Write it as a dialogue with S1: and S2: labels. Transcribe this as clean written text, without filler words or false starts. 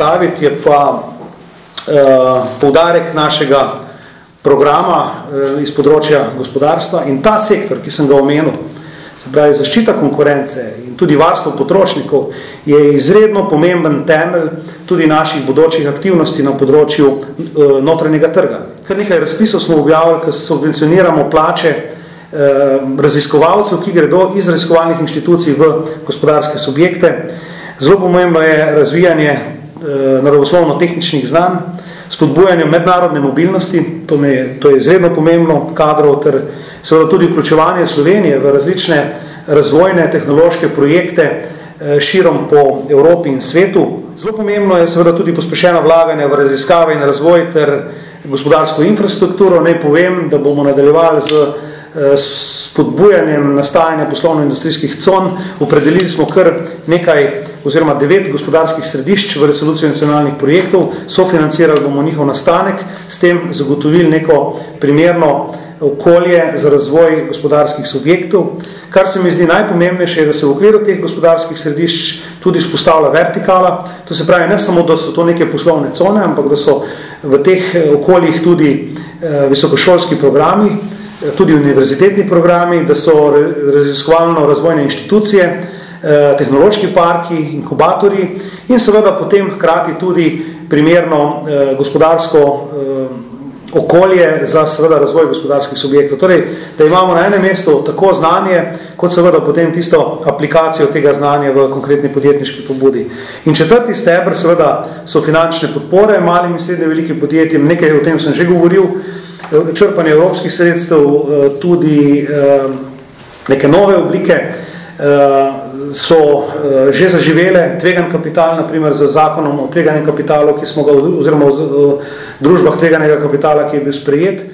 S1: izpostaviti, je pa poudarek našega programa iz področja gospodarstva in ta sektor, ki sem ga omenil, se pravi zaščita konkurence in tudi varstvo potrošnikov, je izredno pomemben temelj tudi naših bodočih aktivnosti na področju notranjega trga. Kar nekaj razpisov smo objavili, ko subvencioniramo plače raziskovalcev, ki gredo iz raziskovalnih inštitucij v gospodarske subjekte. Zelo pomembno je razvijanje naravoslovno-tehničnih znanj, spodbujanje mednarodne mobilnosti, to je izredno pomembno, kadrov ter seveda tudi vključevanje Slovenije v različne razvojne tehnološke projekte širom po Evropi in svetu. Zelo pomembno je seveda tudi pospešeno vlaganje v raziskave in razvoj ter gospodarsko infrastrukturo. Naj povem, da bomo nadaljevali z spodbujanjem nastajanja poslovno-industrijskih con. Opredelili smo kar nekaj oziroma 9 gospodarskih središč v resoluciji nacionalnih projektov, sofinancirali bomo njihov nastanek, s tem zagotovili neko primerno okolje za razvoj gospodarskih subjektov. Kar se mi zdi najpomembnejše, je, da se v okviru teh gospodarskih središč tudi vzpostavlja vertikala, to se pravi ne samo, da so to neke poslovne cone, ampak da so v teh okoljih tudi visokošolski programi, tudi univerzitetni programi, da so raziskovalno-razvojne inštitucije, tehnološki parki, inkubatorji in seveda potem hkrati tudi primerno gospodarsko okolje za seveda razvoj gospodarskih subjektov. Torej, da imamo na enem mestu tako znanje, kot seveda potem tisto aplikacijo tega znanja v konkretni podjetniški pobudi. In četrti steber seveda so finančne podpore malim in srednje velikim podjetjem, nekaj o tem sem že govoril, črpanje evropskih sredstev, tudi neke nove oblike so že zaživele, tvegan kapital, naprimer z zakonom o tveganem kapitalu, ki smo ga, oziroma v družbah tveganega kapitala, ki je bil sprejet.